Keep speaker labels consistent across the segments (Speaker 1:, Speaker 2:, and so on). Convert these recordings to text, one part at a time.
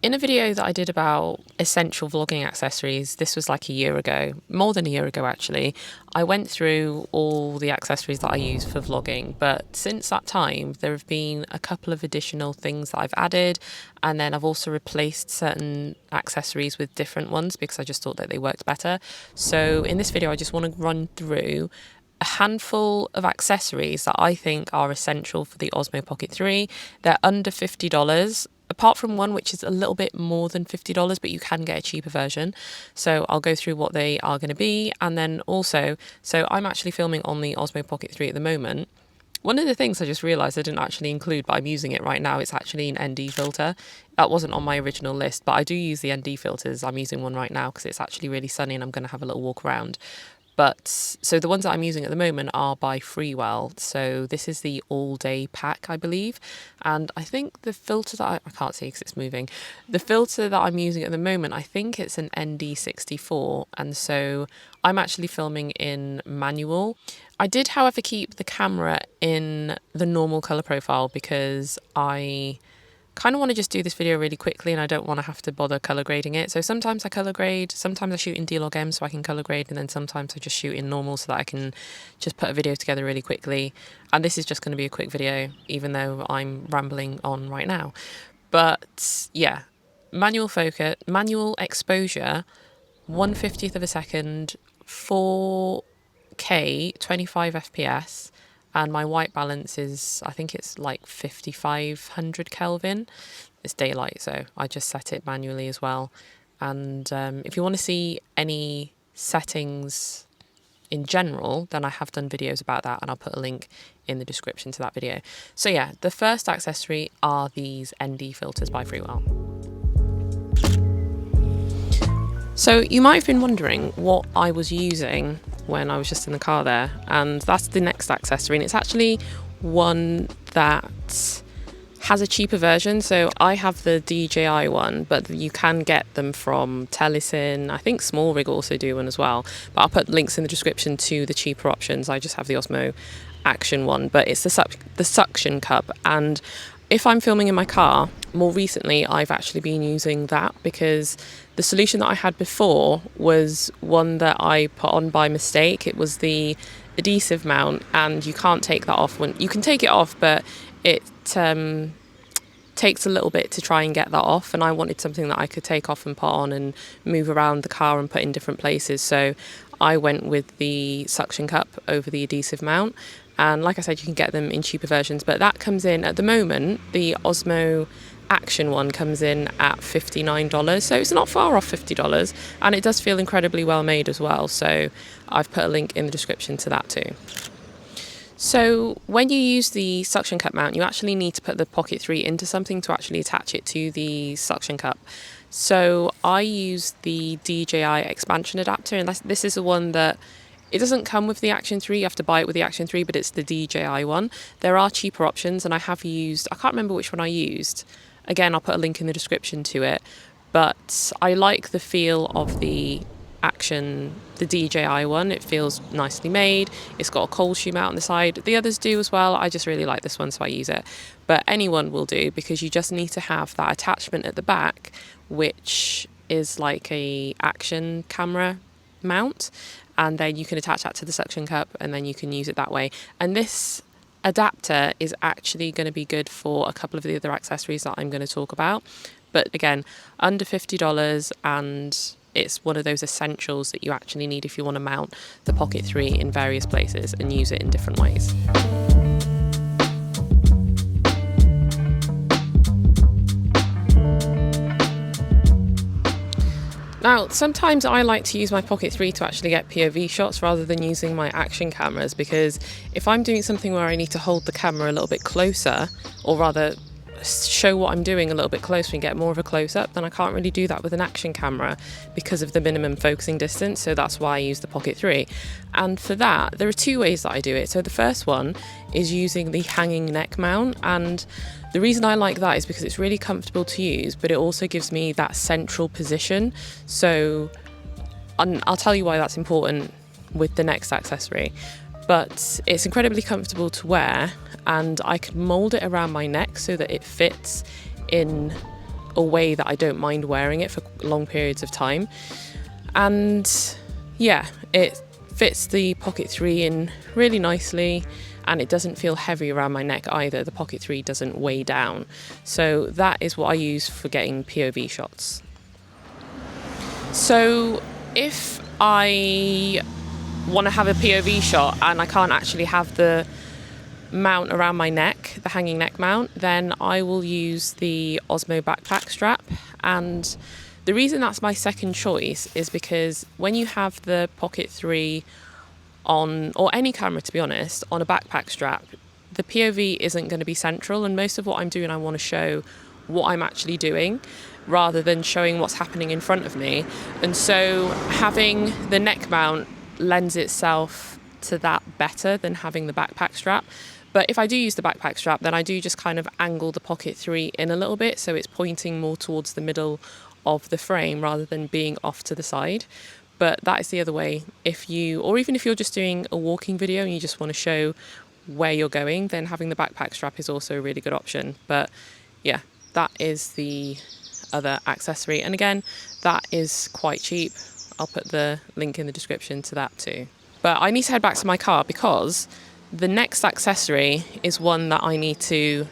Speaker 1: In a video that I did about essential vlogging accessories, this was like a year ago, more than a year ago actually, I went through all the accessories that I use for vlogging, but since that time there have been a couple of additional things that I've added, and then I've also replaced certain accessories with different ones because I just thought that they worked better. So in this video I just want to run through a handful of accessories that I think are essential for the Osmo Pocket 3. They're under $50. Apart from one which is a little bit more than $50, but you can get a cheaper version. So I'll go through what they are going to be. And then also, so I'm actually filming on the Osmo Pocket 3 at the moment. One of the things I just realised I didn't actually include, but I'm using it right now, it's actually an ND filter. That wasn't on my original list, but I do use the ND filters. I'm using one right now because it's actually really sunny and I'm going to have a little walk around. But so the ones that I'm using at the moment are by Freewell. So this is the all day pack, I believe. And I think the filter that I can't see because it's moving. The filter that I'm using at the moment, I think it's an ND64. And so I'm actually filming in manual. I did, however, keep the camera in the normal color profile because I kind of want to just do this video really quickly and I don't want to have to bother color grading it. So sometimes I color grade, sometimes I shoot in D-Log-M so I can color grade, and then sometimes I just shoot in normal so that I can just put a video together really quickly. And this is just going to be a quick video, even though I'm rambling on right now. But yeah, manual focus, manual exposure, 1/50th of a second, 4K, 25 FPS. And my white balance is, I think it's like 5500 Kelvin. It's daylight, so I just set it manually as well. And if you want to see any settings in general, then I have done videos about that and I'll put a link in the description to that video. So yeah, the first accessory are these ND filters by Freewell. So you might have been wondering what I was using when I was just in the car there, and that's the next accessory, and it's actually one that has a cheaper version. So I have the DJI one, but you can get them from Telesin. I think Small Rig also do one as well, but I'll put links in the description to the cheaper options. I just have the Osmo Action one, but it's the suction cup. And if I'm filming in my car, more recently I've actually been using that because the solution that I had before was one that I put on by mistake. It was the adhesive mount, and you can't take that off. When you can take it off, but it takes a little bit to try and get that off, and I wanted something that I could take off and put on and move around the car and put in different places. So I went with the suction cup over the adhesive mount. And like I said, you can get them in cheaper versions, but that comes in at the moment. The Osmo Action one comes in at $59, so it's not far off $50, and it does feel incredibly well made as well. So I've put a link in the description to that too. So when you use the suction cup mount, you actually need to put the Pocket 3 into something to actually attach it to the suction cup. So I use the DJI expansion adapter, and this is the one that it doesn't come with the Action 3, you have to buy it with the Action 3, but it's the DJI one. There are cheaper options, and I have used, I can't remember which one I used. Again, I'll put a link in the description to it, but I like the feel of the Action, the DJI one. It feels nicely made. It's got a cold shoe mount on the side. The others do as well. I just really like this one, so I use it. But anyone will do, because you just need to have that attachment at the back, which is like a Action camera mount, and then you can attach that to the suction cup and then you can use it that way. And this adapter is actually going to be good for a couple of the other accessories that I'm going to talk about. But again, under $50, and it's one of those essentials that you actually need if you want to mount the Pocket 3 in various places and use it in different ways. Now, sometimes I like to use my Pocket 3 to actually get POV shots rather than using my Action cameras, because if I'm doing something where I need to hold the camera a little bit closer, or rather show what I'm doing a little bit closer and get more of a close-up, then I can't really do that with an Action camera because of the minimum focusing distance. So that's why I use the Pocket 3. And for that, there are two ways that I do it. So the first one is using the hanging neck mount, and the reason I like that is because it's really comfortable to use, but it also gives me that central position. So I'll tell you why that's important with the next accessory. But it's incredibly comfortable to wear, and I can mold it around my neck so that it fits in a way that I don't mind wearing it for long periods of time. And yeah, it fits the Pocket 3 in really nicely, and it doesn't feel heavy around my neck either. The Pocket 3 doesn't weigh down. So that is what I use for getting POV shots. So if I want to have a POV shot and I can't actually have the mount around my neck, the hanging neck mount, then I will use the Osmo backpack strap. And the reason that's my second choice is because when you have the Pocket 3 on, or any camera to be honest, on a backpack strap, the POV isn't going to be central, and most of what I'm doing, I want to show what I'm actually doing rather than showing what's happening in front of me. And so having the neck mount lends itself to that better than having the backpack strap. But if I do use the backpack strap, then I do just kind of angle the Pocket 3 in a little bit, so it's pointing more towards the middle of the frame rather than being off to the side. But that is the other way. Or even if you're just doing a walking video and you just want to show where you're going, then having the backpack strap is also a really good option. But yeah, that is the other accessory. And again, that is quite cheap. I'll put the link in the description to that too. But I need to head back to my car because the next accessory is one that I need to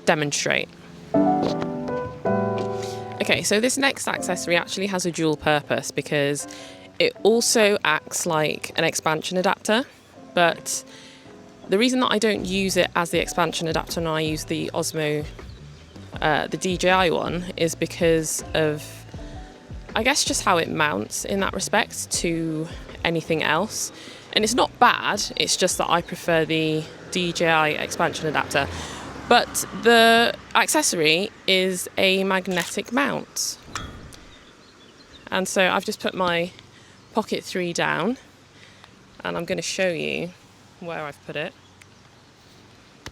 Speaker 1: demonstrate. Okay, so this next accessory actually has a dual purpose because it also acts like an expansion adapter, but the reason that I don't use it as the expansion adapter and I use the Osmo, the DJI one, is because of, I guess, just how it mounts in that respect to anything else. And it's not bad, it's just that I prefer the DJI expansion adapter. But the accessory is a magnetic mount. And so I've just put my Pocket 3 down and I'm going to show you where I've put it.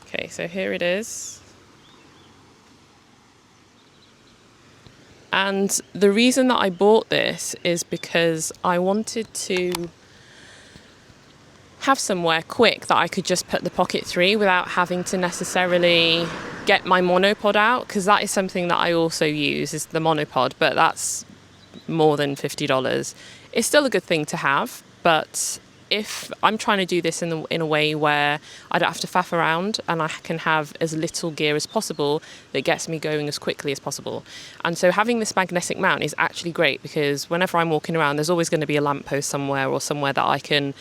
Speaker 1: Okay, so here it is. And the reason that I bought this is because I wanted to have somewhere quick that I could just put the Pocket 3 without having to necessarily get my monopod out, because that is something that I also use, is the monopod, but that's more than $50. It's still a good thing to have, but if I'm trying to do this in a way where I don't have to faff around and I can have as little gear as possible that gets me going as quickly as possible. And so having this magnetic mount is actually great because whenever I'm walking around, there's always going to be a lamppost somewhere or somewhere that I can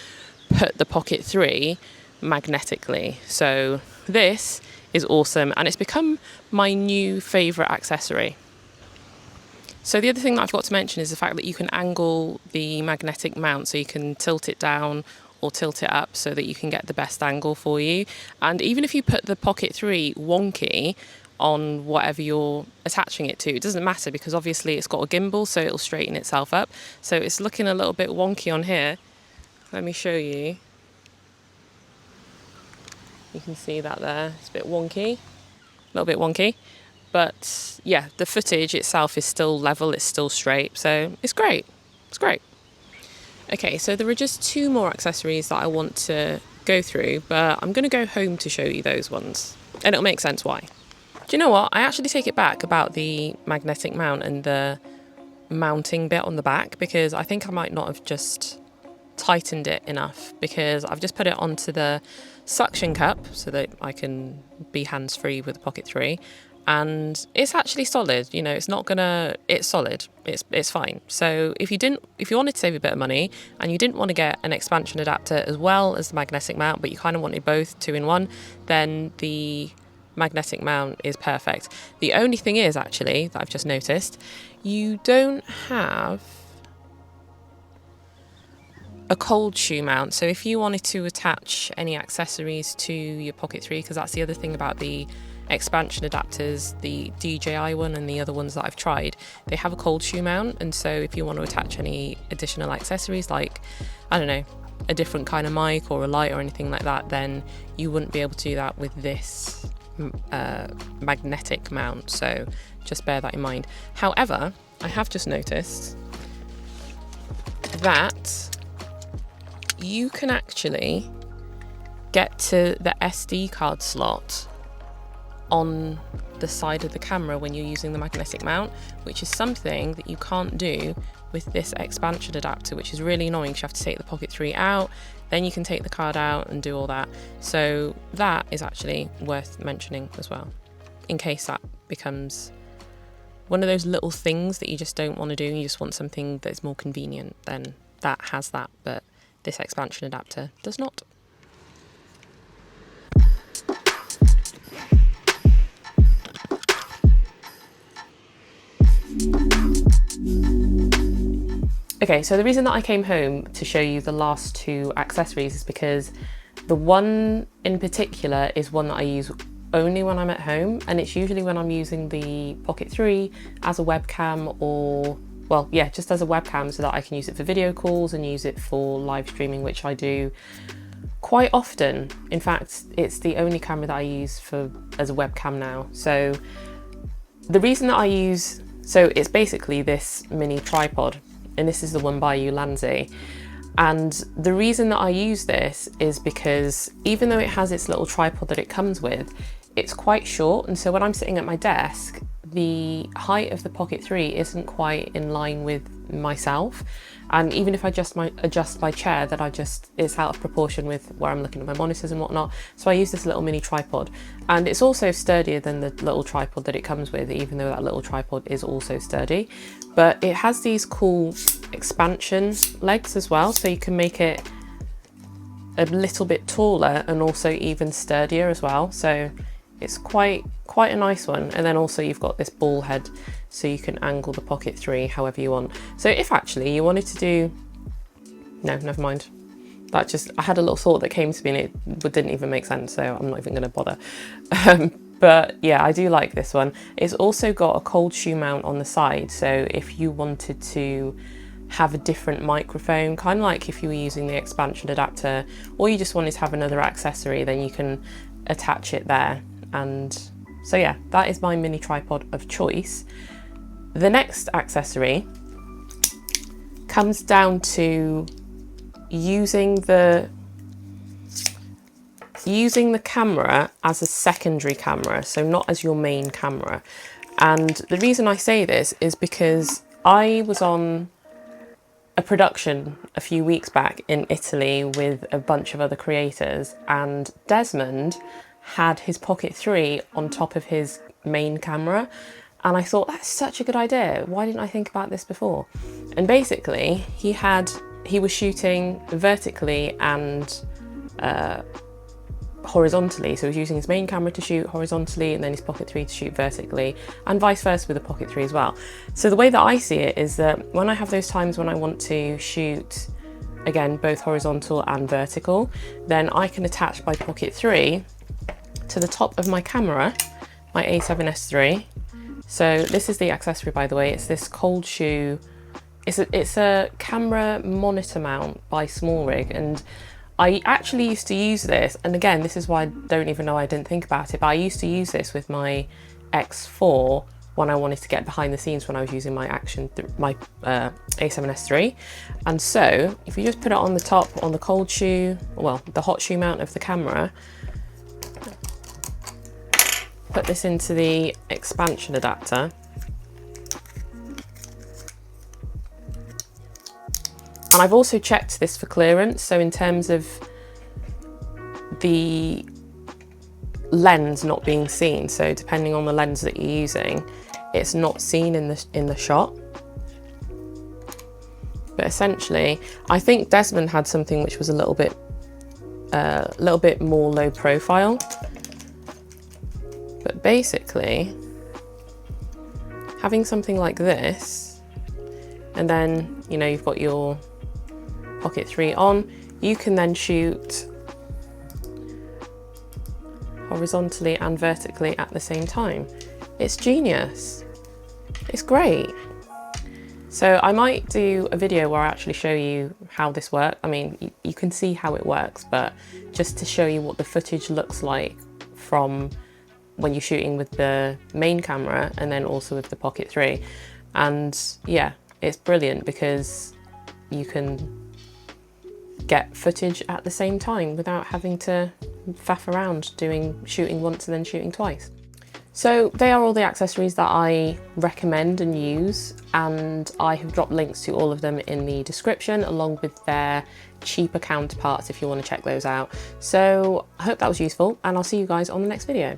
Speaker 1: put the Pocket 3 magnetically. So this is awesome and it's become my new favourite accessory. So the other thing that I forgot to mention is the fact that you can angle the magnetic mount, so you can tilt it down or tilt it up so that you can get the best angle for you. And even if you put the Pocket 3 wonky on whatever you're attaching it to, it doesn't matter because obviously it's got a gimbal, so it'll straighten itself up. So it's looking a little bit wonky on here. Let me show you. You can see that there. It's a bit wonky, a little bit wonky. But yeah, the footage itself is still level, it's still straight, so it's great. It's great. Okay, so there are just two more accessories that I want to go through, but I'm going to go home to show you those ones. And it'll make sense why. Do you know what? I actually take it back about the magnetic mount and the mounting bit on the back, because I think I might not have just tightened it enough, because I've just put it onto the suction cup so that I can be hands-free with the Pocket 3. And it's actually solid, you know, it's solid, it's fine. So if you wanted to save a bit of money and you didn't want to get an expansion adapter as well as the magnetic mount, but you kind of wanted both 2 in 1, then the magnetic mount is perfect. The only thing is, actually, that I've just noticed, you don't have a cold shoe mount. So if you wanted to attach any accessories to your Pocket 3, because that's the other thing about the expansion adapters, the DJI one and the other ones that I've tried, they have a cold shoe mount. And so if you want to attach any additional accessories, like, I don't know, a different kind of mic or a light or anything like that, then you wouldn't be able to do that with this magnetic mount. So just bear that in mind. However, I have just noticed that you can actually get to the SD card slot on the side of the camera when you're using the magnetic mount, which is something that you can't do with this expansion adapter, which is really annoying because you have to take the Pocket 3 out, then you can take the card out and do all that. So that is actually worth mentioning as well, in case that becomes one of those little things that you just don't want to do, you just want something that's more convenient. Then that has that, but this expansion adapter does not. Okay, so the reason that I came home to show you the last two accessories is because the one in particular is one that I use only when I'm at home, and it's usually when I'm using the Pocket 3 as a webcam, or, well, yeah, just as a webcam, so that I can use it for video calls and use it for live streaming, which I do quite often. In fact, it's the only camera that I use as a webcam now. So the reason that I use, so it's basically this mini tripod, and this is the one by Ulanzi. And the reason that I use this is because even though it has its little tripod that it comes with, it's quite short. And so when I'm sitting at my desk, the height of the Pocket 3 isn't quite in line with myself. And even if I adjust my chair, that it's out of proportion with where I'm looking at my monitors and whatnot. So I use this little mini tripod, and it's also sturdier than the little tripod that it comes with, even though that little tripod is also sturdy. But it has these cool expansion legs as well, so you can make it a little bit taller and also even sturdier as well. So it's quite a nice one. And then also you've got this ball head, so you can angle the Pocket 3 however you want. So if actually you wanted to do, no, never mind. I had a little thought that came to me and it didn't even make sense, so I'm not even gonna bother. But yeah, I do like this one. It's also got a cold shoe mount on the side, so if you wanted to have a different microphone, kind of like if you were using the expansion adapter, or you just wanted to have another accessory, then you can attach it there. And so yeah, that is my mini tripod of choice. The next accessory comes down to using the camera as a secondary camera, so not as your main camera. And the reason I say this is because I was on a production a few weeks back in Italy with a bunch of other creators, and Desmond had his Pocket 3 on top of his main camera, and I thought, that's such a good idea, why didn't I think about this before? And basically he was shooting vertically and horizontally, so he was using his main camera to shoot horizontally and then his Pocket 3 to shoot vertically, and vice versa with the Pocket 3 as well. So the way that I see it is that when I have those times when I want to shoot, again, both horizontal and vertical, then I can attach my Pocket 3 to the top of my camera, my A7S III. So this is the accessory, by the way. It's this cold shoe. It's a camera monitor mount by SmallRig, and I actually used to use this, and again, this is why I don't even know I didn't think about it, but I used to use this with my X4 when I wanted to get behind the scenes when I was using my A7S III. And so if you just put it on the top, on the cold shoe, well, the hot shoe mount of the camera, put this into the expansion adapter, and I've also checked this for clearance, so in terms of the lens not being seen, so depending on the lens that you're using, it's not seen in the shot. But essentially, I think Desmond had something which was a little bit more low profile. But basically, having something like this, and then, you know, you've got your Pocket 3 on, you can then shoot horizontally and vertically at the same time. It's genius. It's great. So I might do a video where I actually show you how this works. I mean, you can see how it works, but just to show you what the footage looks like from when you're shooting with the main camera and then also with the Pocket 3. And yeah, it's brilliant because you can get footage at the same time without having to faff around shooting once and then shooting twice. So they are all the accessories that I recommend and use, and I have dropped links to all of them in the description along with their cheaper counterparts if you want to check those out. So I hope that was useful, and I'll see you guys on the next video.